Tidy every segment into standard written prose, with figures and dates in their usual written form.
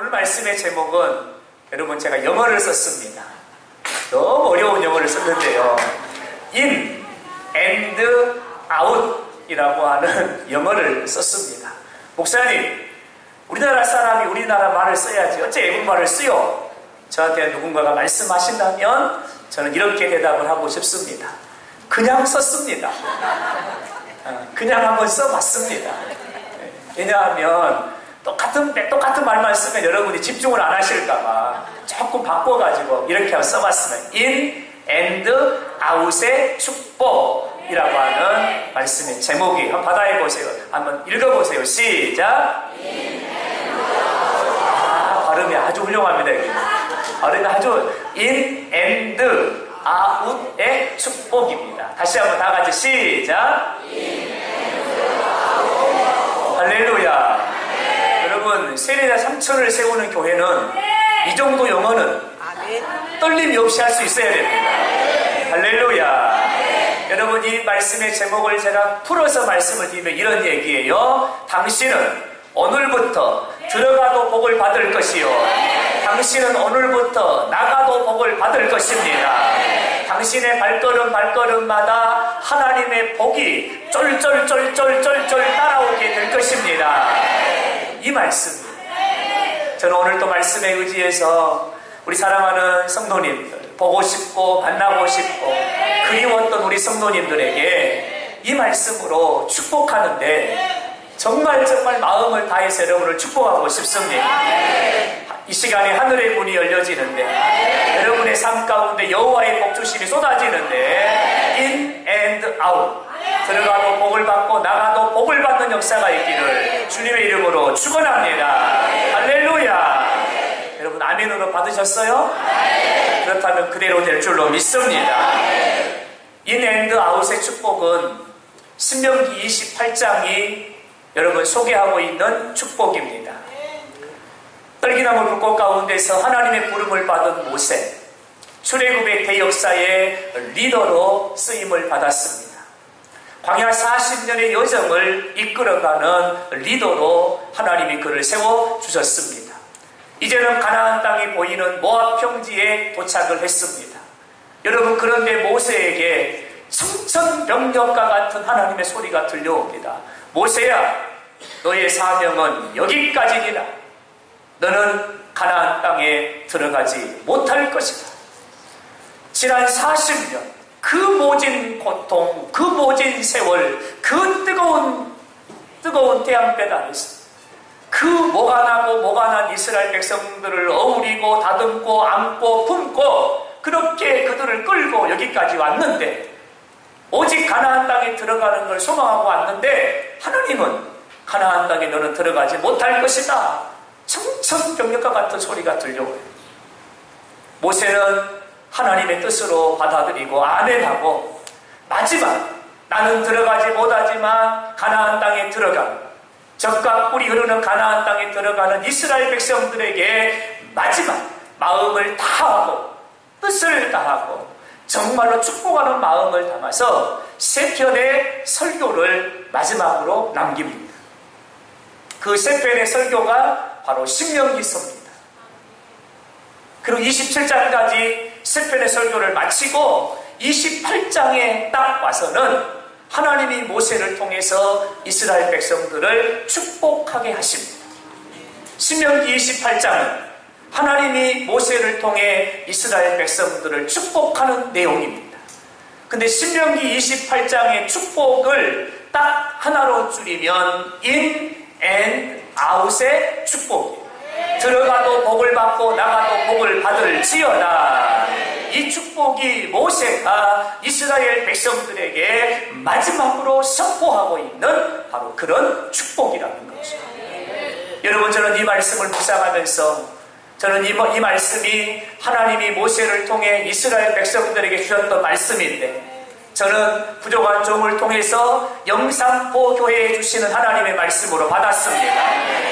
오늘 말씀의 제목은 여러분 제가 영어를 썼습니다. 너무 어려운 영어를 썼는데요. in and out 이라고 하는 영어를 썼습니다. 목사님, 우리나라 사람이 우리나라 말을 써야지 어째 외국말을 쓰요? 저한테 누군가가 말씀하신다면 저는 이렇게 대답을 하고 싶습니다. 그냥 썼습니다. 그냥 한번 써봤습니다. 왜냐하면 똑같은 말만 쓰면 여러분이 집중을 안 하실까봐 조금 바꿔가지고 이렇게 한번 써봤습니다. in and out의 축복이라고 하는 말씀의 제목이 한번 받아보세요. 한번 읽어보세요. 시작. 발음이 아주 훌륭합니다. 발음이 아주 in and out의 축복입니다. 다시 한번 다 같이 시작. 할렐루야. 여러분, 세례자 3천을 세우는 교회는 이 정도 영어는 떨림이 없이 할 수 있어야 됩니다. 할렐루야. 여러분, 이 말씀의 제목을 제가 풀어서 말씀을 드리면 이런 얘기예요. 당신은 오늘부터 들어가도 복을 받을 것이요, 당신은 오늘부터 나가도 복을 받을 것입니다. 당신의 발걸음마다 하나님의 복이 쫄쫄쫄쫄쫄쫄 따라오게 될 것입니다. 이 말씀, 저는 오늘 또 말씀에 의지해서 우리 사랑하는 성도님들, 보고 싶고 만나고 싶고 그리웠던 우리 성도님들에게 이 말씀으로 축복하는데 정말 마음을 다해서 여러분을 축복하고 싶습니다. 이 시간에 하늘의 문이 열려지는데 여러분의 삶 가운데 여호와의 복주심이 쏟아지는데 in and out, 들어가도 복을 받고 나가도 복을 받는 역사가 있기를 주님의 이름으로 축원합니다. 할렐루야. 여러분 아멘으로 받으셨어요? 그렇다면 그대로 될 줄로 믿습니다. in and out의 축복은 신명기 28장이 여러분 소개하고 있는 축복입니다. 떨기나무 불꽃 가운데서 하나님의 부름을 받은 모세, 출애굽의 대역사의 리더로 쓰임을 받았습니다. 광야 40년의 여정을 이끌어가는 리더로 하나님이 그를 세워주셨습니다. 이제는 가나안 땅이 보이는 모압 평지에 도착을 했습니다. 여러분, 그런데 모세에게 청천벽력과 같은 하나님의 소리가 들려옵니다. 모세야, 너의 사명은 여기까지니라. 너는 가나안 땅에 들어가지 못할 것이다. 지난 40년 그 모진 고통, 그 모진 세월, 그 뜨거운 태양볕 아래서 그 뭐가 나고 뭐가 난 이스라엘 백성들을 어우리고 다듬고 안고 품고 그렇게 그들을 끌고 여기까지 왔는데, 오직 가나안 땅에 들어가는 걸 소망하고 왔는데 하나님은 가나안 땅에 너는 들어가지 못할 것이다. 청천벽력과 같은 소리가 들려와요. 모세는 하나님의 뜻으로 받아들이고 아멘하고, 마지막 나는 들어가지 못하지만 가나안 땅에 들어가는, 젖과 꿀이 흐르는 가나안 땅에 들어가는 이스라엘 백성들에게 마지막 마음을 다하고 뜻을 다하고 정말로 축복하는 마음을 담아서 세 편의 설교를 마지막으로 남깁니다. 그 세 편의 설교가 바로 신명기서입니다. 그리고 27장까지 세 편의 설교를 마치고 28장에 딱 와서는 하나님이 모세를 통해서 이스라엘 백성들을 축복하게 하십니다. 신명기 28장은 하나님이 모세를 통해 이스라엘 백성들을 축복하는 내용입니다. 근데 신명기 28장의 축복을 딱 하나로 줄이면 in and out의 축복이에요. 들어가도 복을 받고 나가도 복을 받을지어다. 이 축복이 모세가 이스라엘 백성들에게 마지막으로 선포하고 있는 바로 그런 축복이라는 거죠. 여러분, 저는 이 말씀을 묵상하면서 저는 이 말씀이 하나님이 모세를 통해 이스라엘 백성들에게 주셨던 말씀인데, 저는 부족한 종을 통해서 영산포 교회에 주시는 하나님의 말씀으로 받았습니다.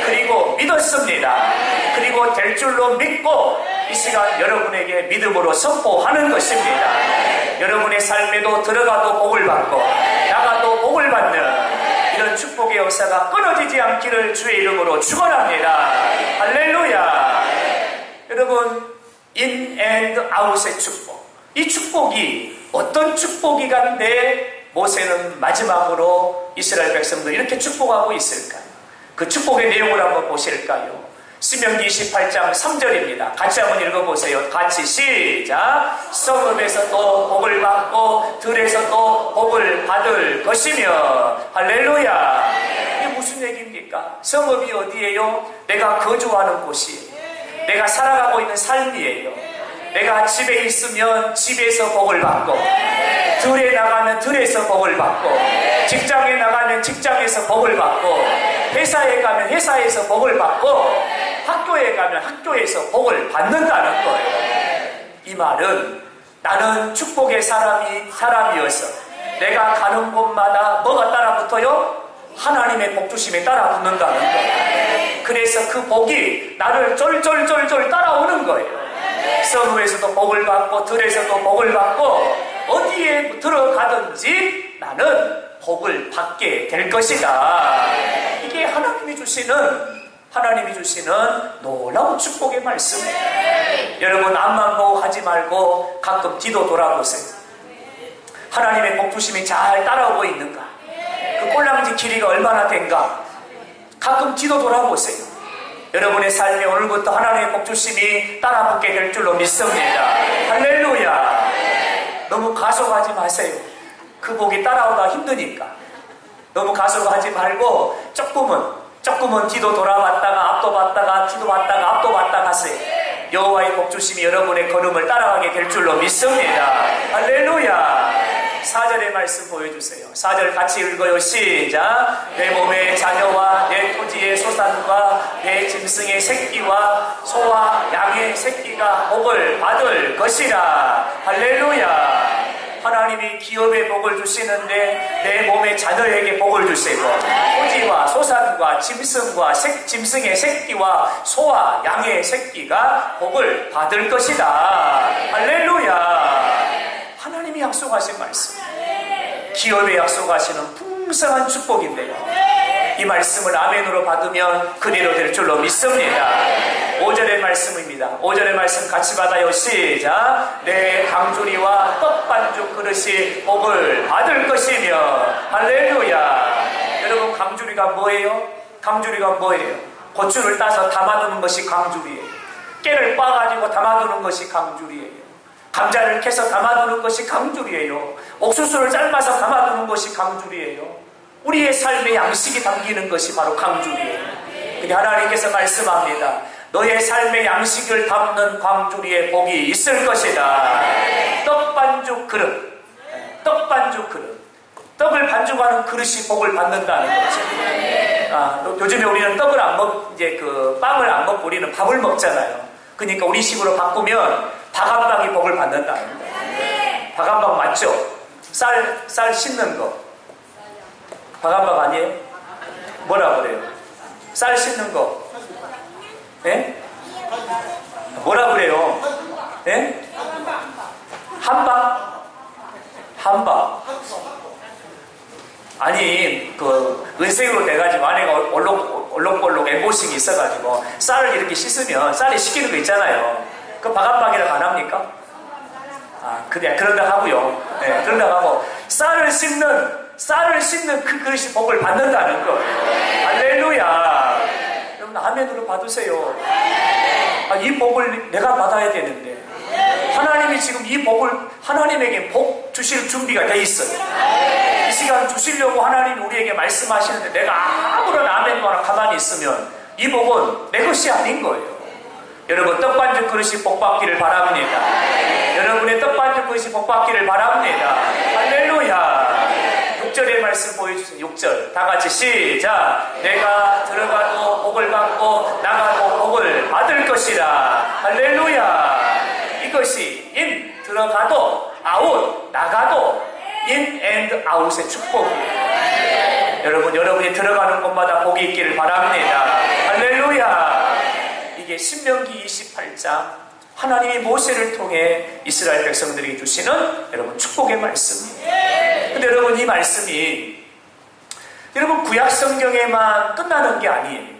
그리고 믿었습니다. 그리고 될 줄로 믿고 이 시간 여러분에게 믿음으로 선포하는 것입니다. 여러분의 삶에도 들어가도 복을 받고 나가도 복을 받는 이런 축복의 역사가 끊어지지 않기를 주의 이름으로 축원합니다. 할렐루야. 여러분, 인 앤드 아웃의 축복. 이 축복이 어떤 축복이간데 모세는 마지막으로 이스라엘 백성들 이렇게 축복하고 있을까요? 그 축복의 내용을 한번 보실까요? 신명기 28장 3절입니다. 같이 한번 읽어보세요. 같이 시작. 성읍에서도 복을 받고 들에서도 복을 받을 것이며. 할렐루야. 이게 무슨 얘기입니까? 성읍이 어디예요? 내가 거주하는 곳이에요. 내가 살아가고 있는 삶이에요. 내가 집에 있으면 집에서 복을 받고, 들에 나가면 들에서 복을 받고, 직장에 나가면 직장에서 복을 받고, 회사에 가면 회사에서 복을 받고, 학교에 가면 학교에서 복을 받는다는 거예요. 이 말은 나는 축복의 사람이어서 내가 가는 곳마다 뭐가 따라붙어요? 하나님의 복주심이 따라붙는다는 거예요. 그래서 그 복이 나를 쫄쫄쫄쫄 따라오는 거예요. 성읍에서도 복을 받고 들에서도 복을 받고 어디에 들어가든지 나는 복을 받게 될 것이다. 이게 하나님이 주시는 놀라운 축복의 말씀이에요. 여러분, 앞만 보고 하지 말고 가끔 뒤도 돌아보세요. 하나님의 복주심이 잘 따라오고 있는가? 그 꼴랑지 길이가 얼마나 된가? 가끔 뒤도 돌아보세요. 여러분의 삶에 오늘부터 하나님의 복주심이 따라붙게 될 줄로 믿습니다. 할렐루야. 너무 가속하지 마세요. 그 복이 따라오다 힘드니까. 너무 가속하지 말고 조금은 뒤도 돌아봤다가 앞도 봤다가 뒤도 봤다가 앞도 봤다가 하세요. 여호와의 복주심이 여러분의 걸음을 따라가게 될 줄로 믿습니다. 할렐루야. 4절의 말씀 보여주세요. 4절 같이 읽어요. 시작. 내 몸의 자녀와 내 토지의 소산과 내 짐승의 새끼와 소와 양의 새끼가 복을 받을 것이라. 할렐루야. 하나님이 기업에 복을 주시는데 내 몸의 자녀에게 복을 주시고, 토지와 소산과 짐승의 새끼와 소와 양의 새끼가 복을 받을 것이다. 할렐루야. 하나님이 약속하신 말씀, 기업에 약속하시는 풍성한 축복인데요, 이 말씀을 아멘으로 받으면 그대로 될 줄로 믿습니다. 5절의 말씀입니다. 5절의 말씀 같이 받아요. 시작. 내 강주리와 떡반죽 그릇이 복을 받을 것이며. 할렐루야. 여러분, 강주리가 뭐예요? 강주리가 뭐예요? 고추를 따서 담아두는 것이 강주리예요. 깨를 빻아가지고 담아두는 것이 강주리예요. 감자를 캐서 담아두는 것이 강주리예요. 옥수수를 삶아서 담아두는 것이 강주리예요. 우리의 삶의 양식이 담기는 것이 바로 강주리예요. 근데 하나님께서 말씀합니다. 너의 삶의 양식을 담는 강주리의 복이 있을 것이다. 떡반죽 그릇. 떡을 반죽하는 그릇이 복을 받는다는 거죠. 요즘에 우리는 떡을 안 빵을 안 먹고 우리는 밥을 먹잖아요. 그러니까 우리 식으로 바꾸면 박한방이 복을 받는다는 거예요. 박한방 맞죠? 쌀 씻는 거. 박한방 아니에요? 뭐라 그래요? 쌀 씻는 거. 예? 뭐라 그래요? 예? 한방? 아니, 은색으로 돼가지고 안에가 얼룩벌룩 엠보싱이 있어가지고 쌀을 이렇게 씻으면 쌀이 씻기는 거 있잖아요. 그 박한방이라고 안 합니까? 그런다 하고요. 네, 그런다 하고 쌀을 씻는 그 그릇이 복을 받는다는 거예요. 할렐루야. 여러분, 아멘으로 받으세요. 이 복을 내가 받아야 되는데 하나님이 지금 이 복을, 하나님에게 복 주실 준비가 돼 있어요. 이 시간 주시려고 하나님이 우리에게 말씀하시는데 내가 아무런 아멘도 안 하고 가만히 있으면 이 복은 내 것이 아닌 거예요. 여러분, 떡반죽 그릇이 복받기를 바랍니다. 여러분의 떡반죽 그릇이 복받기를 바랍니다. 할렐루야. 6절의 말씀 보여주세요. 6절 다 같이 시작. 내가 들어가도 복을 받고 나가도 복을 받을 것이라. 할렐루야. 이것이 인, 들어가도 아웃, 나가도 인 앤드 아웃의 축복이에요. 여러분, 여러분이 들어가는 곳마다 복이 있기를 바랍니다. 할렐루야. 이게 신명기 28장 하나님이 모세를 통해 이스라엘 백성들에게 주시는 여러분 축복의 말씀이에요. 근데 여러분, 이 말씀이 여러분 구약 성경에만 끝나는 게 아니에요.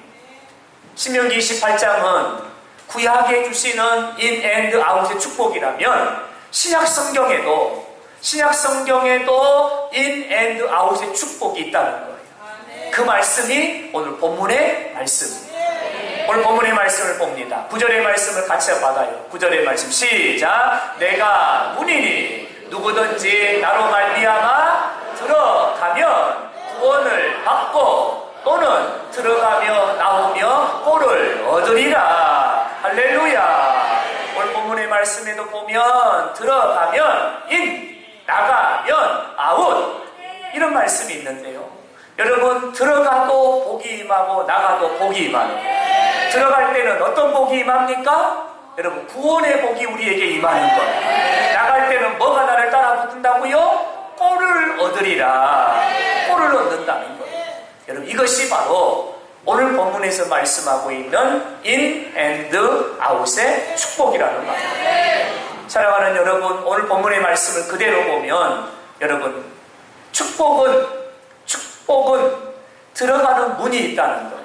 신명기 28장은 구약에 주시는 인 앤드 아웃의 축복이라면 신약 성경에도 인 앤드 아웃의 축복이 있다는 거예요. 그 말씀이 오늘 본문의 말씀입니다. 오늘 본문의 말씀을 봅니다. 9절의 말씀을 같이 받아요. 9절의 말씀 시작. 내가 문이니 누구든지 나로 말미암아 들어가면 구원을 받고 또는 들어가며 나오며 꼴을 얻으리라. 할렐루야. 오늘 본문의 말씀에도 보면 들어가면 인, 나가면 아웃, 이런 말씀이 있는데요. 여러분, 들어가도 복이 임하고 나가도 복이 임하는, 들어갈 때는 어떤 복이 임합니까? 여러분, 구원의 복이 우리에게 임하는 거예요. 나갈 때는 뭐가 나를 따라 붙는다고요? 꼴을 얻으리라. 꼴을 얻는다는 거예요. 여러분, 이것이 바로 오늘 본문에서 말씀하고 있는 in and out의 축복이라는 말이에요. 사랑하는 여러분, 오늘 본문의 말씀을 그대로 보면 여러분, 축복은 들어가는 문이 있다는 거예요.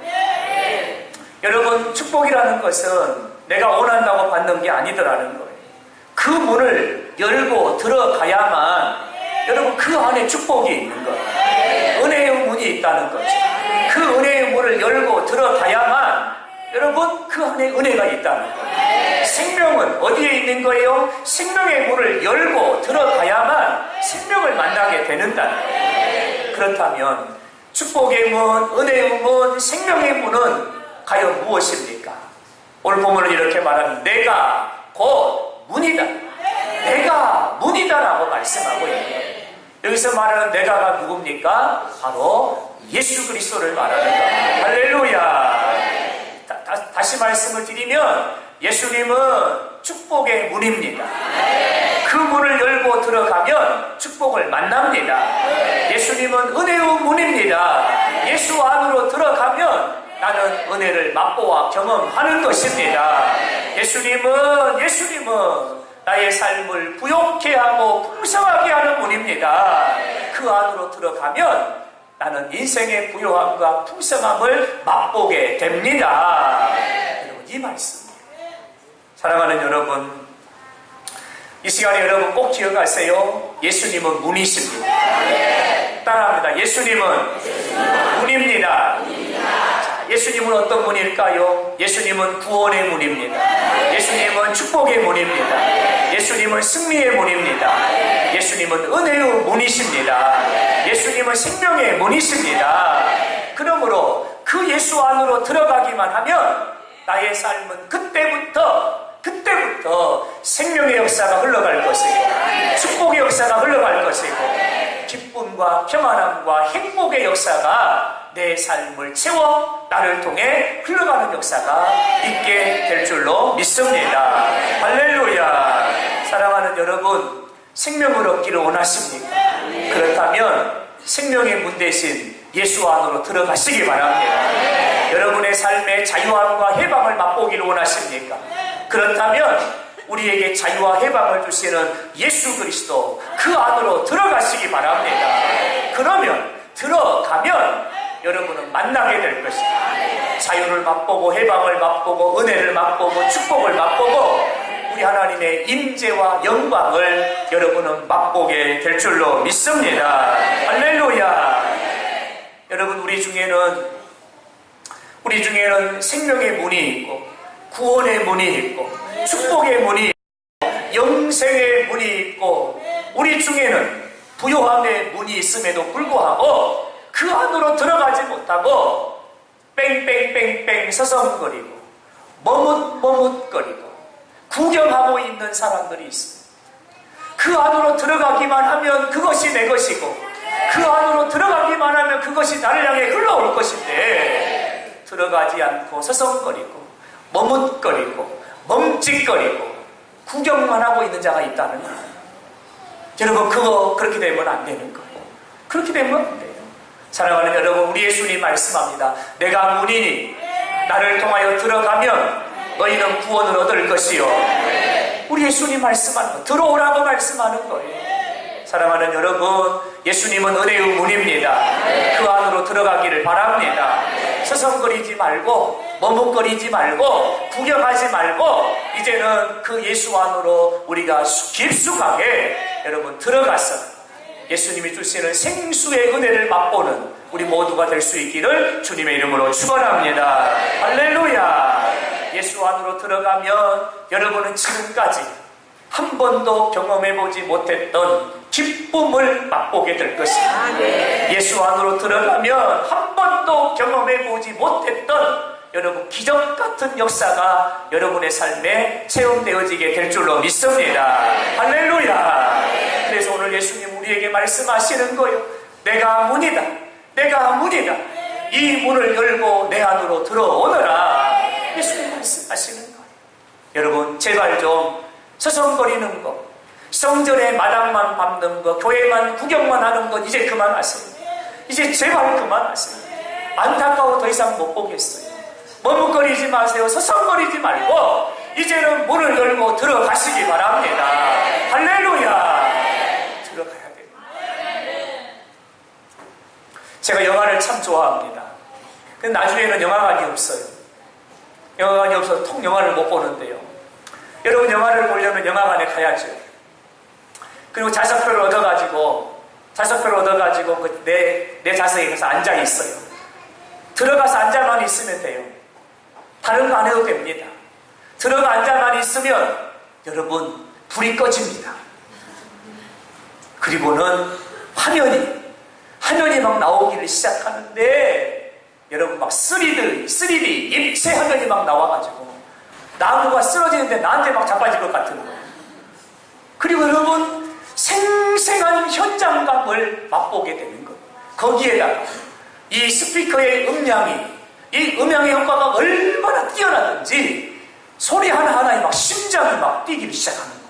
여러분, 축복이라는 것은 내가 원한다고 받는 게 아니더라는 거예요. 그 문을 열고 들어가야만 여러분 그 안에 축복이 있는 거예요. 은혜의 문이 있다는 거죠. 그 은혜의 문을 열고 들어가야만 여러분 그 안에 은혜가 있다는 거예요. 생명은 어디에 있는 거예요? 생명의 문을 열고 들어가야만 생명을 만나게 되는다는 거예요. 그렇다면 축복의 문, 은혜의 문, 생명의 문은 과연 무엇입니까? 오늘 본문은 이렇게 말합니다. 내가 곧 문이다. 내가 문이다라고 말씀하고 있는 거예요. 여기서 말하는 내가가 누굽니까? 바로 예수 그리스도를 말하는 거예요. 할렐루야. 다시 말씀을 드리면 예수님은 축복의 문입니다. 그 문을 열고 들어가면 축복을 만납니다. 예수님은 은혜의 문입니다. 예수 안으로 들어가면 나는 은혜를 맛보아 경험하는 것입니다. 예수님은 나의 삶을 부욕케 하고 풍성하게 하는 문입니다. 그 안으로 들어가면 나는 인생의 부요함과 풍성함을 맛보게 됩니다. 여러분, 이 말씀, 사랑하는 여러분, 이 시간에 여러분 꼭 기억하세요. 예수님은 문이십니다. 따라합니다. 예수님은 문입니다. 예수님은 어떤 문일까요? 예수님은 구원의 문입니다. 예수님은 축복의 문입니다. 예수님은 승리의 문입니다. 예수님은 은혜의 문이십니다. 예수님은 생명의 문이십니다. 그러므로 그 예수 안으로 들어가기만 하면 나의 삶은 그때부터 생명의 역사가 흘러갈 것이고 축복의 역사가 흘러갈 것이고 기쁨과 평안함과 행복의 역사가 내 삶을 채워 나를 통해 흘러가는 역사가 있게 될 줄로 믿습니다. 할렐루야. 사랑하는 여러분, 생명을 얻기를 원하십니까? 그렇다면 생명의 문 대신 예수 안으로 들어가시기 바랍니다. 여러분의 삶의 자유함과 해방을 맛보기를 원하십니까? 그렇다면 우리에게 자유와 해방을 주시는 예수 그리스도 그 안으로 들어가시기 바랍니다. 그러면 들어가면 여러분은 만나게 될 것입니다. 자유를 맛보고 해방을 맛보고 은혜를 맛보고 축복을 맛보고 우리 하나님의 임재와 영광을 여러분은 맛보게 될 줄로 믿습니다. 할렐루야. 여러분, 우리 중에는 생명의 문이 있고 구원의 문이 있고 축복의 문이 있고 영생의 문이 있고 우리 중에는 부요함의 문이 있음에도 불구하고 그 안으로 들어가지 못하고 뺑뺑뺑뺑 서성거리고 머뭇머뭇거리고 구경하고 있는 사람들이 있습니다. 그 안으로 들어가기만 하면 그것이 내 것이고 그 안으로 들어가기만 하면 그것이 나를 향해 흘러올 것인데 들어가지 않고 서성거리고 머뭇거리고 멈칫거리고 구경만 하고 있는 자가 있다는 거예요. 여러분, 그렇게 되면 안 되는 거예요. 그렇게 되면 안 돼요. 사랑하는 여러분, 우리 예수님 말씀합니다. 내가 문이니 나를 통하여 들어가면 너희는 구원을 얻을 것이요. 우리 예수님 말씀하는 거, 들어오라고 말씀하는 거예요. 사랑하는 여러분, 예수님은 은혜의 문입니다. 그 안으로 들어가기를 바랍니다. 서성거리지 말고 머뭇거리지 말고 구경하지 말고 이제는 그 예수 안으로 우리가 깊숙하게 여러분 들어가서 예수님이 주시는 생수의 은혜를 맛보는 우리 모두가 될 수 있기를 주님의 이름으로 축원합니다. 할렐루야. 예수 안으로 들어가면 여러분은 지금까지 한 번도 경험해보지 못했던 기쁨을 맛보게 될 것입니다. 예수 안으로 들어가면 한 번도 경험해보지 못했던 여러분 기적 같은 역사가 여러분의 삶에 체험되어지게 될 줄로 믿습니다. 할렐루야. 그래서 오늘 예수님 우리에게 말씀하시는 거예요. 내가 문이다. 내가 문이다. 이 문을 열고 내 안으로 들어오너라. 예수님 말씀하시는 거예요. 여러분 제발 좀 서성거리는 거, 성전의 마당만 밟는 거, 교회만 구경만 하는 것 이제 그만하세요. 이제 제발 그만하세요. 안타까워 더 이상 못 보겠어요. 머뭇거리지 마세요. 서성거리지 말고 이제는 문을 열고 들어가시기 바랍니다. 할렐루야. 들어가야 됩니다. 제가 영화를 참 좋아합니다. 근데 나중에는 영화관이 없어요. 영화관이 없어서 통 영화를 못 보는데요. 여러분 영화를 보려면 영화관에 가야죠. 그리고 좌석표를 얻어가지고 내 좌석에 가서 앉아있어요. 들어가서 앉아만 있으면 돼요. 다른 거 안 해도 됩니다. 들어가 앉아만 있으면 여러분 불이 꺼집니다. 그리고는 화면이 막 나오기를 시작하는데 여러분 막 3D 입체 화면이 막 나와가지고 나무가 쓰러지는데 나한테 막 자빠질 것 같은 거예요. 그리고 여러분 생생한 현장감을 맛보게 되는 거예요. 거기에다가 이 스피커의 이 음향의 효과가 얼마나 뛰어나든지 소리 하나하나에 막 심장이 막 뛰기 시작하는 거예요.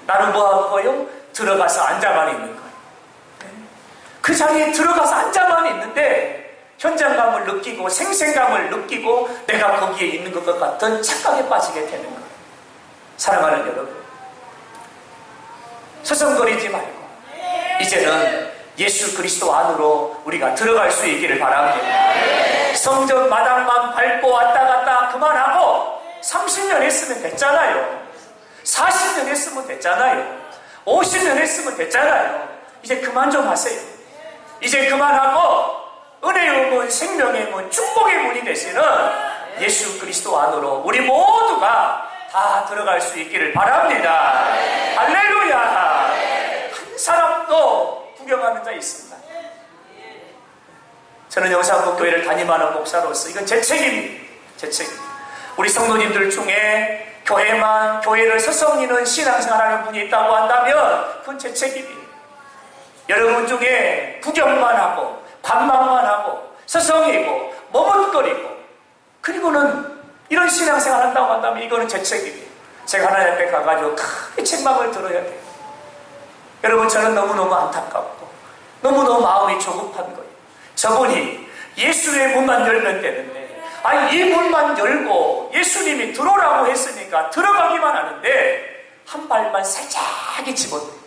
나는 뭐 할 거예요? 들어가서 앉아만 있는 거예요. 그 자리에 들어가서 앉아만 있는데 현장감을 느끼고 생생감을 느끼고 내가 거기에 있는 것 같은 착각에 빠지게 되는 거예요. 사랑하는 여러분, 서성거리지 말고 이제는 예수 그리스도 안으로 우리가 들어갈 수 있기를 바랍니다. 성전 마당만 밟고 왔다 갔다 그만하고 30년 했으면 됐잖아요. 40년 했으면 됐잖아요. 50년 했으면 됐잖아요. 이제 그만 좀 하세요. 이제 그만하고 은혜의 문, 생명의 문, 축복의 문이 되시는 예수 그리스도 안으로 우리 모두가 다 들어갈 수 있기를 바랍니다. 할렐루야. 한 사람도 구경하는 자 있습니다. 저는 영산국교회를 담임하는 목사로서 이건 제 책임입니다. 제 책임. 우리 성도님들 중에 교회를 서성이는 신앙생활하는 분이 있다고 한다면 그건 제 책임이에요. 여러분 중에 구경만 하고 관망만 하고 서성이고 머뭇거리고 그리고는 이런 신앙생활 한다고 한다면 이거는 제 책임이에요. 제가 하나님 앞에 가가지고 크게 책망을 들어야 돼요. 여러분 저는 너무너무 안타깝고 너무너무 마음이 조급한 거예요. 저분이 예수의 문만 열면 되는데 이 문만 열고 예수님이 들어오라고 했으니까 들어가기만 하는데 한 발만 살짝이 집어넣어요.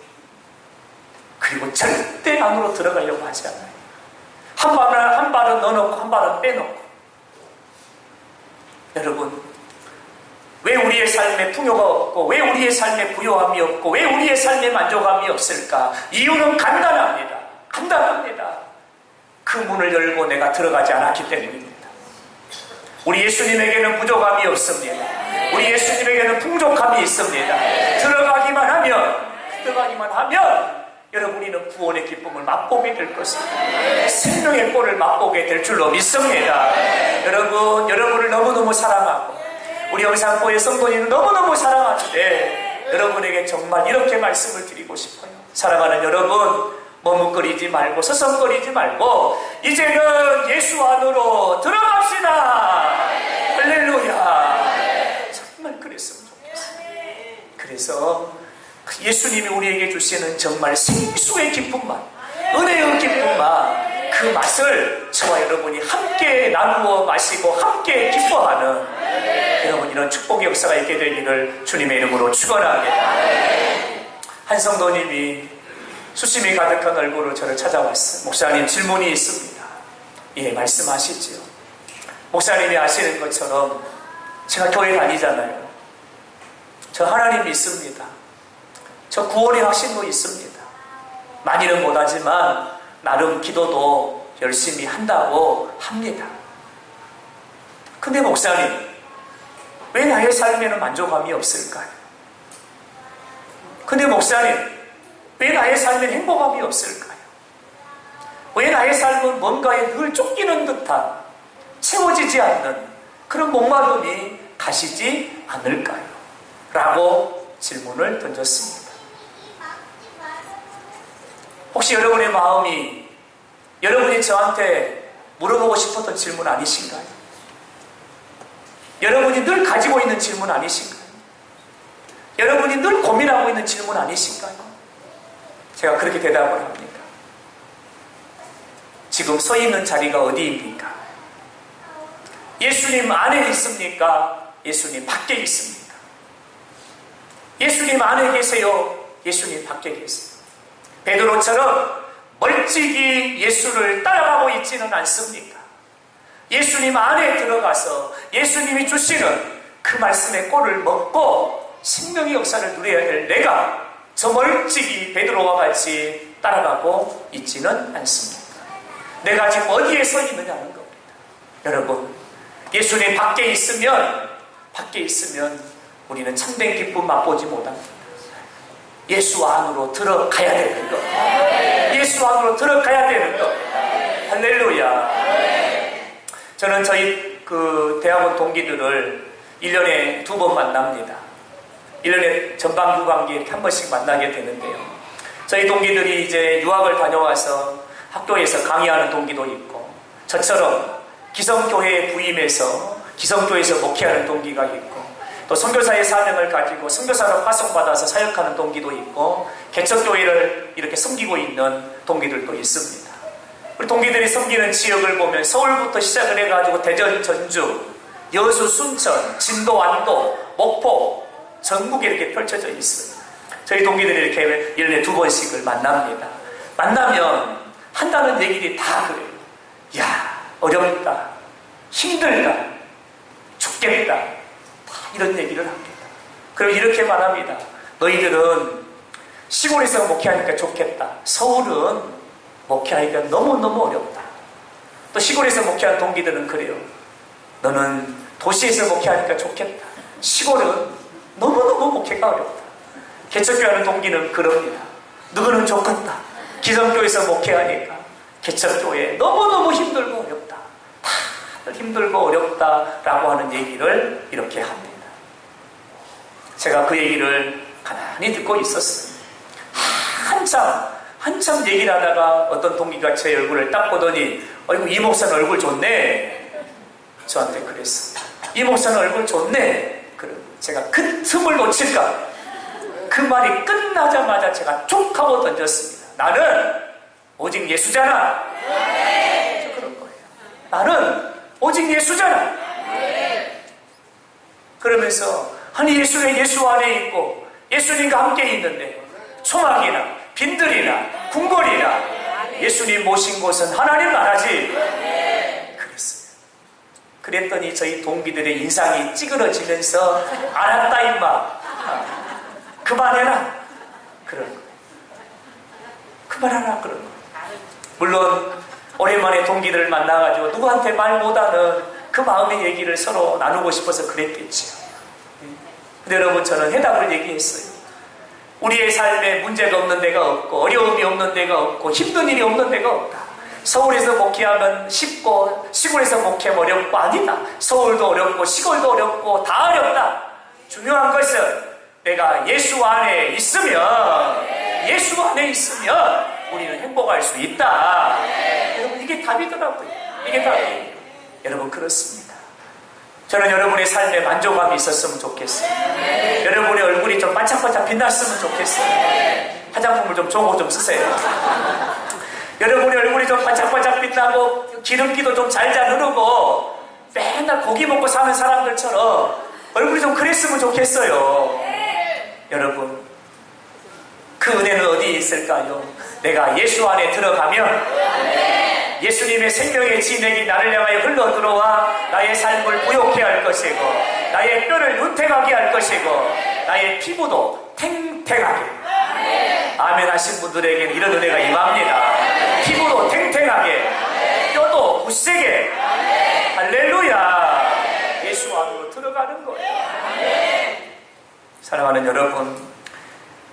그리고 절대 안으로 들어가려고 하지 않아요. 한 발은 넣어놓고 한 발은 빼놓고. 여러분 왜 우리의 삶에 풍요가 없고 왜 우리의 삶에 부요함이 없고 왜 우리의 삶에 만족함이 없을까? 이유는 간단합니다. 그 문을 열고 내가 들어가지 않았기 때문입니다. 우리 예수님에게는 부족함이 없습니다. 우리 예수님에게는 풍족함이 있습니다. 들어가기만 하면 여러분 우리는 구원의 기쁨을 맛보게 될 것입니다. 생명의 꼴을 맛보게 될 줄로 믿습니다. 여러분을 너무너무 사랑하고 우리 영산교회 성도님을 너무너무 사랑하는데 여러분에게 정말 이렇게 말씀을 드리고 싶어요. 사랑하는 여러분, 머뭇거리지 말고 서성거리지 말고 이제는 예수 안으로 들어갑시다. 할렐루야. 정말 그랬으면 좋겠어요. 그래서 예수님이 우리에게 주시는 정말 생수의 기쁜 맛, 은혜의 기쁜 맛, 그 맛을 저와 여러분이 함께 나누어 마시고 함께 기뻐하는 여러분 이런 축복의 역사가 있게 되기를 주님의 이름으로 축원합니다. 한 성도님이 수심이 가득한 얼굴로 저를 찾아왔어요. 목사님 질문이 있습니다. 예, 말씀하시지요. 목사님이 아시는 것처럼 제가 교회 다니잖아요. 저 하나님 믿습니다. 저 구원의 확신도 있습니다. 많이는 못하지만 나름 기도도 열심히 한다고 합니다. 근데 목사님, 왜 나의 삶에는 만족감이 없을까요? 근데 목사님, 왜 나의 삶엔 행복감이 없을까요? 왜 나의 삶은 뭔가에 늘 쫓기는 듯한, 채워지지 않는 그런 목마름이 가시지 않을까요? 라고 질문을 던졌습니다. 혹시 여러분의 마음이 여러분이 저한테 물어보고 싶었던 질문 아니신가요? 여러분이 늘 가지고 있는 질문 아니신가요? 여러분이 늘 고민하고 있는 질문 아니신가요? 제가 그렇게 대답을 합니다. 지금 서 있는 자리가 어디입니까? 예수님 안에 있습니까? 예수님 밖에 있습니까? 예수님 안에 계세요? 예수님 밖에 계세요? 베드로처럼 멀찍이 예수를 따라가고 있지는 않습니까? 예수님 안에 들어가서 예수님이 주시는 그 말씀의 꼴을 먹고 생명의 역사를 누려야 될 내가 저 멀찍이 베드로와 같이 따라가고 있지는 않습니다. 내가 지금 어디에 서 있느냐는 겁니다. 여러분, 예수님 밖에 있으면 우리는 참된 기쁨 맛보지 못합니다. 예수 안으로 들어가야 되는 것. 예수 안으로 들어가야 되는 것. 할렐루야. 저는 저희 대학원 동기들을 1년에 2번 만납니다. 1년에 전반 후반기에 이렇게 한 번씩 만나게 되는데요. 저희 동기들이 이제 유학을 다녀와서 학교에서 강의하는 동기도 있고, 저처럼 기성교회에 부임해서 기성교회에서 목회하는 동기가 있고, 또 선교사의 사명을 가지고 선교사로 파송받아서 사역하는 동기도 있고, 개척교회를 이렇게 섬기고 있는 동기들도 있습니다. 우리 동기들이 섬기는 지역을 보면 서울부터 시작을 해가지고 대전, 전주, 여수, 순천, 진도, 안도, 목포, 전국에 이렇게 펼쳐져 있어요. 저희 동기들이 이렇게 1년에 2번씩을 만납니다. 만나면 한다는 얘기들이 다 그래요. 야, 어렵다, 힘들다, 죽겠다, 다 이런 얘기를 합니다. 그럼 이렇게 말합니다. 너희들은 시골에서 목회하니까 좋겠다. 서울은 목회하기가 너무너무 어렵다. 또 시골에서 목회하는 동기들은 그래요. 너는 도시에서 목회하니까 좋겠다. 시골은 너무너무 목회가 어렵다. 개척교회하는 동기는 그럽니다. 누구는 좋겠다. 기성교회에서 목회하니까 개척교회 너무너무 힘들고 어렵다. 다들 힘들고 어렵다라고 하는 얘기를 이렇게 합니다. 제가 그 얘기를 가만히 듣고 있었어요. 한참 얘기를 하다가 어떤 동기가 제 얼굴을 딱 보더니 어이구, 이 목사는 얼굴 좋네. 저한테 그랬어요. 이 목사는 얼굴 좋네. 그럼 제가 그 틈을 놓칠까? 그 말이 끝나자마자 제가 툭 하고 던졌습니다. 나는 오직 예수잖아. 저 그런 거예요. 나는 오직 예수잖아. 그러면서 아니 예수는 예수 안에 있고 예수님과 함께 있는데 초막이나 빈들이나 궁궐이나 예수님 모신 곳은 하나님 나라지. 그랬어요. 그랬더니 저희 동기들의 인상이 찌그러지면서 알았다 임마, 그만해라 그런 거예요. 그만하라 그런 거예요. 물론 오랜만에 동기들을 만나가지고 누구한테 말 못하는 그 마음의 얘기를 서로 나누고 싶어서 그랬겠지요. 근데 여러분, 저는 해답을 얘기했어요. 우리의 삶에 문제가 없는 데가 없고 어려움이 없는 데가 없고 힘든 일이 없는 데가 없다. 서울에서 목회하면 쉽고 시골에서 목회하면 어렵고 아니다. 서울도 어렵고 시골도 어렵고 다 어렵다. 중요한 것은 내가 예수 안에 있으면 우리는 행복할 수 있다. 여러분, 이게 답이더라고요. 이게 답이에요. 여러분, 그렇습니다. 저는 여러분의 삶에 만족감이 있었으면 좋겠어요. 여러분의 얼굴이 좀 반짝반짝 빛났으면 좋겠어요. 화장품을 좀 좋은 거 좀 쓰세요. 여러분의 얼굴이 좀 반짝반짝 빛나고 기름기도 좀 잘잘 흐르고 맨날 고기 먹고 사는 사람들처럼 얼굴이 좀 그랬으면 좋겠어요. 여러분, 그 은혜는 어디에 있을까요? 내가 예수 안에 들어가면 예수님의 생명의 진액이 나를 향하여 흘러들어와 나의 삶을 부욕해 할 것이고 나의 뼈를 윤택하게 할 것이고 나의 피부도 탱탱하게. 아멘 하신 분들에게는 이런 은혜가 임합니다. 피부도 탱탱하게, 뼈도 굳세게. 할렐루야. 예수 안으로 들어가는 거예요. 사랑하는 여러분,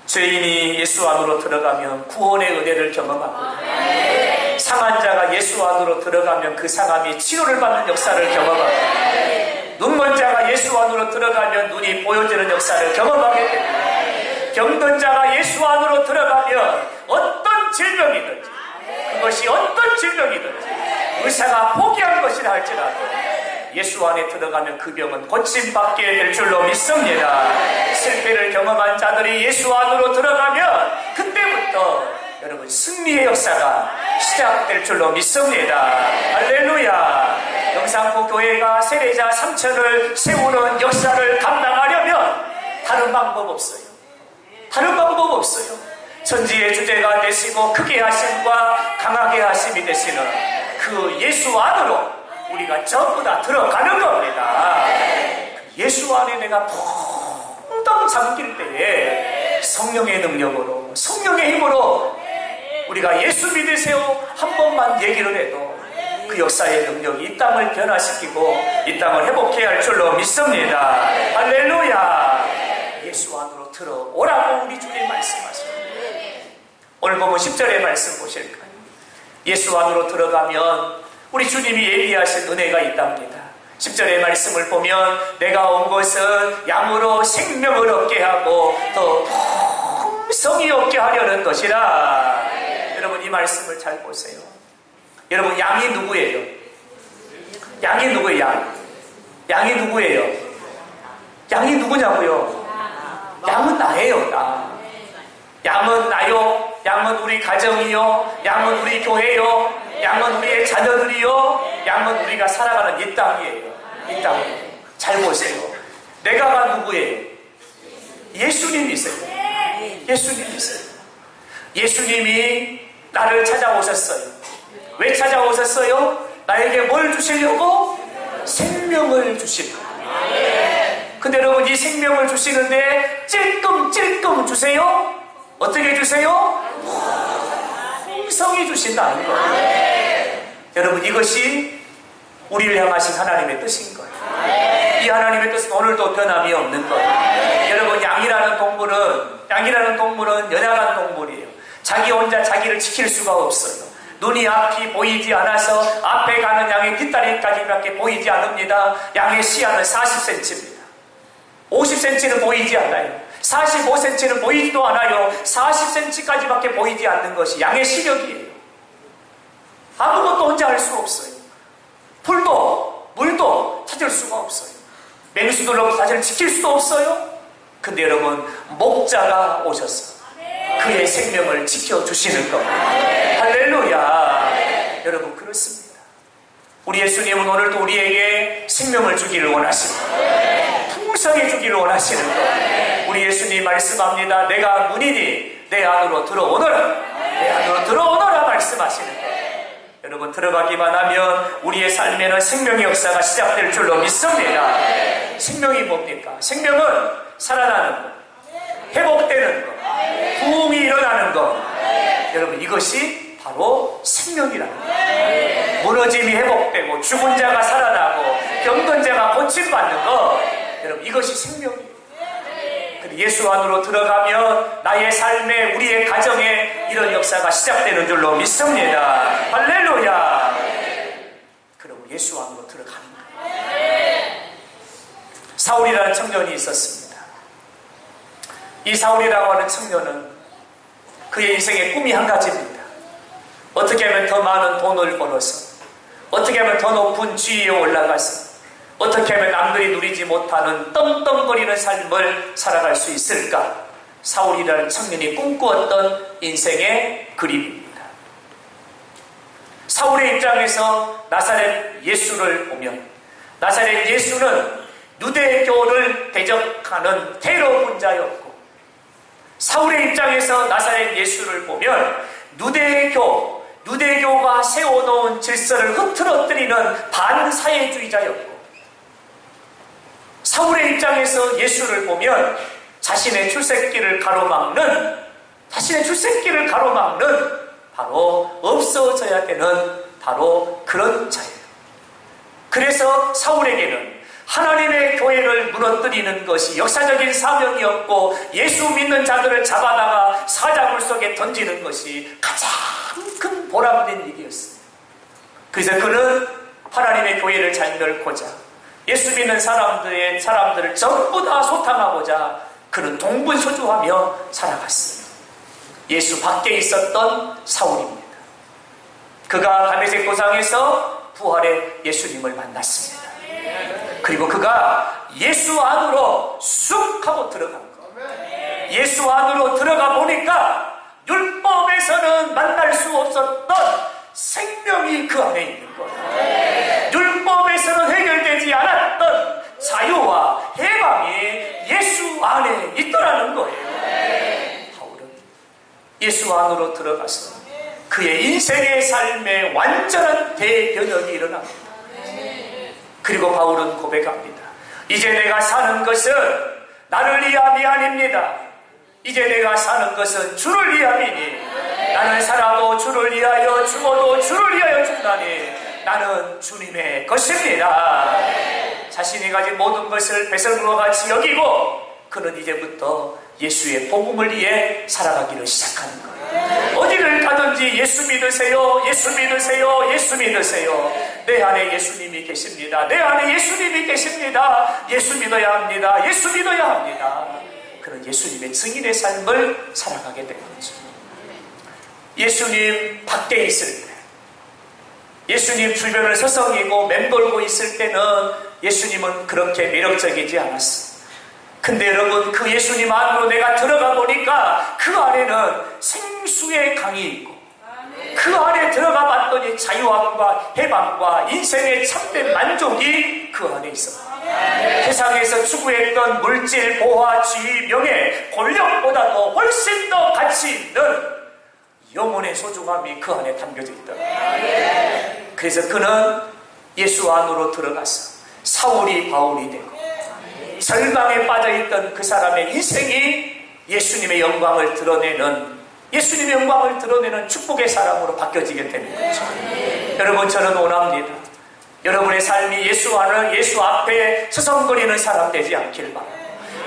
죄인이 예수 안으로 들어가면 구원의 은혜를 경험하고, 상한 자가 예수 안으로 들어가면 그 상함이 치료를 받는 역사를 경험하고, 눈먼 자가 예수 안으로 들어가면 눈이 보여지는 역사를 경험하게 됩니다. 병든 자가 예수 안으로 들어가면 어떤 질병이든지, 그것이 어떤 질병이든지 의사가 포기한 것이라 할지라도 예수 안에 들어가면 그 병은 고침받게 될 줄로 믿습니다. 실패를 경험한 자들이 예수 안으로 들어가면 그때부터 여러분 승리의 역사가 시작될 줄로 믿습니다. 할렐루야. 영상포 교회가 세례자 3,000을 세우는 역사를 감당하려면 다른 방법 없어요. 다른 방법 없어요. 천지의 주제가 되시고 크게 하심과 강하게 하심이 되시는 그 예수 안으로 우리가 전부 다 들어가는 겁니다. 예수 안에 내가 퐁당 잠길 때에 성령의 능력으로, 성령의 힘으로 우리가 예수 믿으세요 한 번만 얘기를 해도 그 역사의 능력이 이 땅을 변화시키고 이 땅을 회복해야 할 줄로 믿습니다. 할렐루야. 예수 안으로 들어오라고 우리 주님 말씀하십니다. 오늘 보면 10절의 말씀 보실까요? 예수 안으로 들어가면 우리 주님이 예비하신 은혜가 있답니다. 10절의 말씀을 보면 내가 온 것은 양으로 생명을 얻게 하고 더 풍성히 얻게 하려는 것이라. 여러분 이 말씀을 잘 보세요. 여러분 양이 누구예요? 양이 누구예요? 양이 누구예요? 양이 누구냐고요? 양은 나예요. 나. 양은 나요. 양은 우리 가정이요. 양은 우리 교회요. 양은 우리의 자녀들이요. 양은 우리가 살아가는 이 땅이에요. 이 땅이에요. 잘 보세요. 내가가 누구예요? 예수님이세요. 예수님이세요. 예수님이 나를 찾아오셨어요. 왜 찾아오셨어요? 나에게 뭘 주시려고? 생명을 주시려고. 근데 여러분 이 생명을 주시는데 찔끔찔끔 주세요? 어떻게 주세요? 풍성히 주신다는 거예요. 여러분 이것이 우리를 향하신 하나님의 뜻인 거예요. 이 하나님의 뜻은 오늘도 변함이 없는 거예요. 여러분 양이라는 동물은 연약한 동물이에요. 자기 혼자 자기를 지킬 수가 없어요. 눈이 앞이 보이지 않아서 앞에 가는 양의 뒷다리까지밖에 보이지 않습니다. 양의 시야는 40cm입니다. 50cm는 보이지 않아요. 45cm는 보이지도 않아요. 40cm까지밖에 보이지 않는 것이 양의 시력이에요. 아무것도 혼자 할 수 없어요. 풀도 물도 찾을 수가 없어요. 맹수들로 사실 지킬 수도 없어요. 근데 여러분 목자가 오셔서 그의 생명을 지켜주시는 겁니다. 할렐루야. 여러분 그렇습니다. 우리 예수님은 오늘도 우리에게 생명을 주기를 원하십니다. 풍성히 주기를 원하시는 것. 우리 예수님 말씀합니다. 내가 문이니 내 안으로 들어오너라. 내 안으로 들어오너라 말씀하시는 것. 여러분 들어가기만 하면 우리의 삶에는 생명의 역사가 시작될 줄로 믿습니다. 생명이 뭡니까? 생명은 살아나는 것, 회복되는 것, 부흥이 일어나는 것. 여러분 이것이 바로 생명이라는 거예요. 무너짐이 회복되고 죽은 자가 살아나고 병든 자가 고침받는 것. 여러분 이것이 생명이에요. 예수 안으로 들어가면 나의 삶에 우리의 가정에 이런 역사가 시작되는 줄로 믿습니다. 할렐루야. 그럼 예수 안으로 들어가는 거예요. 사울이라는 청년이 있었습니다. 이 사울이라고 하는 청년은 그의 인생의 꿈이 한 가지입니다. 어떻게 하면 더 많은 돈을 벌어서, 어떻게 하면 더 높은 지위에 올라가서, 어떻게 하면 남들이 누리지 못하는 떵떵거리는 삶을 살아갈 수 있을까? 사울이라는 청년이 꿈꾸었던 인생의 그림입니다. 사울의 입장에서 나사렛 예수를 보면 나사렛 예수는 유대교를 대적하는 테러 분자였고, 사울의 입장에서 나사렛 예수를 보면 유대교가 세워놓은 질서를 흐트러뜨리는 반사회주의자였고, 사울의 입장에서 예수를 보면 자신의 출세길을 가로막는 바로 없어져야 되는 바로 그런 자예요. 그래서 사울에게는 하나님의 교회를 무너뜨리는 것이 역사적인 사명이었고, 예수 믿는 자들을 잡아다가 사자굴 속에 던지는 것이 가장 큰 보람된 일이었습니다. 그래서 그는 하나님의 교회를 장렬고자 예수 믿는 사람들을 전부 다 소탕하고자 그는 동분서주하며 살아갔어요. 예수 밖에 있었던 사울입니다. 그가 다메섹 도상에서 부활의 예수님을 만났습니다. 그리고 그가 예수 안으로 쑥 하고 들어간 것. 예수 안으로 들어가 보니까 율법에서는 만날 수 없었던 생명이 그 안에 있는 거예요. 율법에서는 해결되지 않았던 자유와 해방이 예수 안에 있더라는 거예요. 바울은 예수 안으로 들어가서 그의 인생의 삶에 완전한 대변혁이 일어납니다. 그리고 바울은 고백합니다. 이제 내가 사는 것은 나를 위함이 아닙니다. 이제 내가 사는 것은 주를 위함이니 나는 살아도 주를 위하여 죽어도 주를 위하여 죽나니 나는 주님의 것입니다. 자신이 가진 모든 것을 배설물과 같이 여기고 그는 이제부터 예수의 복음을 위해 살아가기를 시작하는 거예요. 어디를 가든지 예수 믿으세요, 예수 믿으세요, 예수 믿으세요. 내 안에 예수님이 계십니다. 내 안에 예수님이 계십니다. 예수 믿어야 합니다. 예수 믿어야 합니다. 그런 예수님의 증인의 삶을 살아가게 된 거죠. 예수님 밖에 있을 때, 예수님 주변을 서성이고 맴돌고 있을 때는 예수님은 그렇게 매력적이지 않았어요. 근데 여러분, 그 예수님 안으로 내가 들어가 보니까 그 안에는 생수의 강이 있고 그 안에 들어가 봤더니 자유함과 해방과 인생의 참된 만족이 그 안에 있어요. 세상에서 추구했던 물질, 보화, 지위, 명예, 권력보다도 훨씬 더 가치 있는 영혼의 소중함이 그 안에 담겨져 있더라고요. 그래서 그는 예수 안으로 들어가서 사울이 바울이 되고 절망에 빠져있던 그 사람의 인생이 예수님의 영광을 드러내는 축복의 사람으로 바뀌어지게 되는 거죠. 여러분, 저는 원합니다. 여러분의 삶이 예수 앞에 서성거리는 사람 되지 않길 바랍니다.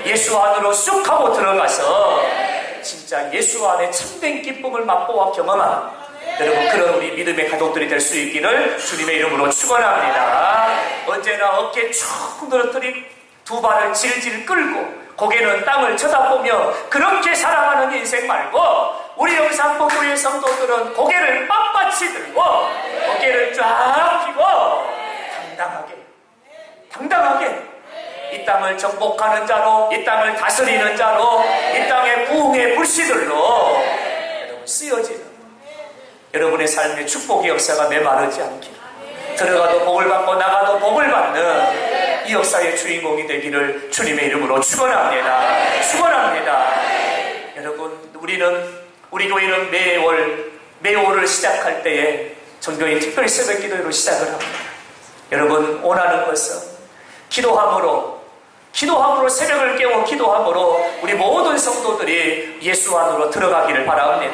예수 안으로 쑥 하고 들어가서 진짜 예수 안에 참된 기쁨을 맛보아 경험하는 여러분, 그런 우리 믿음의 가족들이 될 수 있기를 주님의 이름으로 축원합니다. 언제나 어깨 쭉 늘어뜨린 두 발을 질질 끌고 고개는 땅을 쳐다보며 그렇게 살아가는 인생 말고, 우리 영산포교회 성도들은 고개를 빳빳이 들고 어깨를 쫙 펴고 당당하게 이 땅을 정복하는 자로, 이 땅을 다스리는 자로, 이 땅의 부흥의 불씨들로 여러분 쓰여지는 여러분의 삶의 축복의 역사가 메마르지 않기를, 들어가도 복을 받고 나가도 복을 받는 이 역사의 주인공이 되기를 주님의 이름으로 축원합니다. 여러분, 우리 교회는 매월을 시작할 때에 전교인 특별히 새벽 기도회로 시작을 합니다. 여러분, 원하는 것은 기도함으로 새벽을 깨워 기도함으로 우리 모든 성도들이 예수 안으로 들어가기를 바랍니다.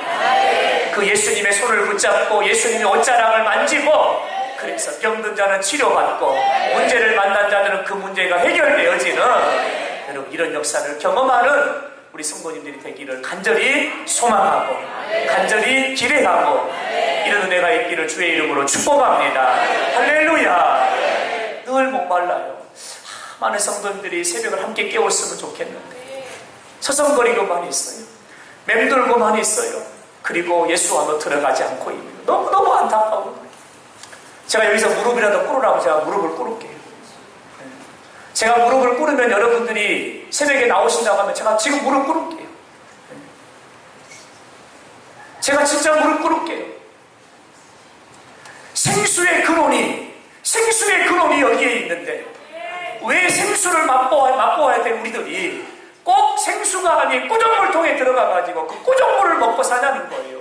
그 예수님의 손을 붙잡고 예수님의 옷자락을 만지고, 그래서 병든 자는 치료받고 문제를 만난 자들은 그 문제가 해결되어지는 여러분, 이런 역사를 경험하는 우리 성도님들이 되기를 간절히 소망하고 간절히 기대하고 이런 은혜가 있기를 주의 이름으로 축복합니다. 할렐루야. 늘 목말라요. 많은 성도님들이 새벽을 함께 깨웠으면 좋겠는데 서성거리고만 있어요. 맴돌고만 있어요. 그리고 예수 안으로 들어가지 않고 있는, 너무 안타까워요. 제가 여기서 무릎이라도 꿇으라고 제가 무릎을 꿇을게요. 제가 무릎을 꿇으면 여러분들이 새벽에 나오신다고 하면 제가 지금 무릎 꿇을게요. 제가 진짜 무릎 꿇을게요. 생수의 근원이 여기에 있는데 왜 생수를 맛보아야 돼? 우리들이 꼭 생수가 아닌 꾸정물 통에 들어가가지고 그 꾸정물을 먹고 사냐는 거예요.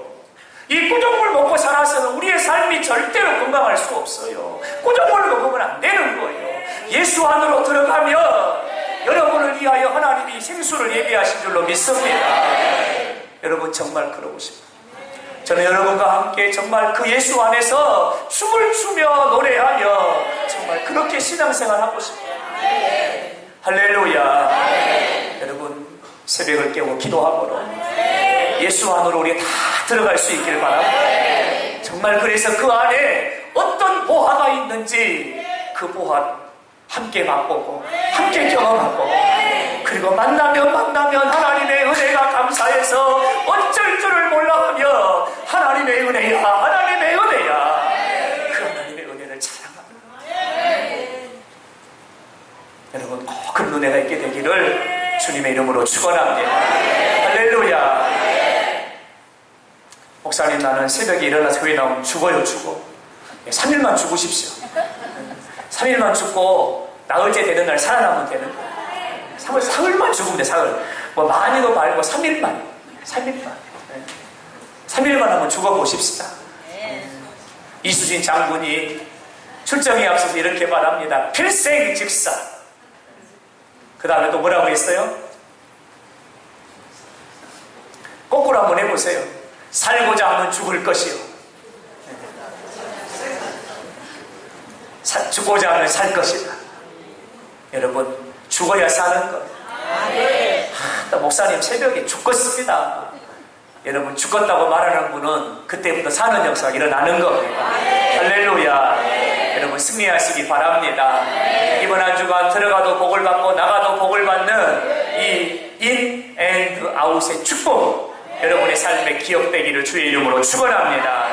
이 꾸정물 먹고 살아서는 우리의 삶이 절대로 건강할 수 없어요. 꾸정물 먹으면 안 되는 거예요. 예수 안으로 들어가면 여러분을 위하여 하나님이 생수를 예비하신 줄로 믿습니다. 여러분 정말 그러고 싶어요. 저는 여러분과 함께 정말 그 예수 안에서 춤을 추며 노래하며 정말 그렇게 신앙생활 하고 싶어요. 할렐루야. 여러분 새벽을 깨고 기도함으로 예수 안으로 우리 다 들어갈 수 있길 바랍니다. 정말 그래서 그 안에 어떤 보화가 있는지 그 보화 함께 맛보고 함께 경험하고 그리고 만나면 하나님의 은혜가 감사해서 어쩔 줄을 몰라하며 하나님의 은혜야 하나님의 은혜야 그 하나님의 은혜를 자랑합니다. 여러분 꼭 그런 은혜가 있게 되기를 주님의 이름으로 축원합니다. 할렐루야. 목사님 나는 새벽에 일어나서 교회 나오면 죽어요. 3일만 죽으십시오. 3일만 죽고 나흘째 되는 날 살아나면 되는 거예요. 사흘만 죽으면 돼. 사흘. 뭐 많이도 말고 3일만 3일만 한번 죽어보십시다. 이수진 장군이 출정에 앞서서 이렇게 말합니다. 필생즉사. 그 다음에 또 뭐라고 했어요? 거꾸로 한번 해보세요. 살고자 하면 죽을 것이요 죽고자 하면 살 것이다. 여러분 죽어야 사는 것. 목사님 새벽에 죽겠습니다. 여러분 죽었다고 말하는 분은 그때부터 사는 역사가 일어나는 겁니다. 할렐루야. 여러분 승리하시기 바랍니다. 이번 한 주간 들어가도 복을 받고 나가도 복을 받는 이 인 앤드 아웃의 축복 여러분의 삶에 기억되기를 주의 이름으로 축원합니다.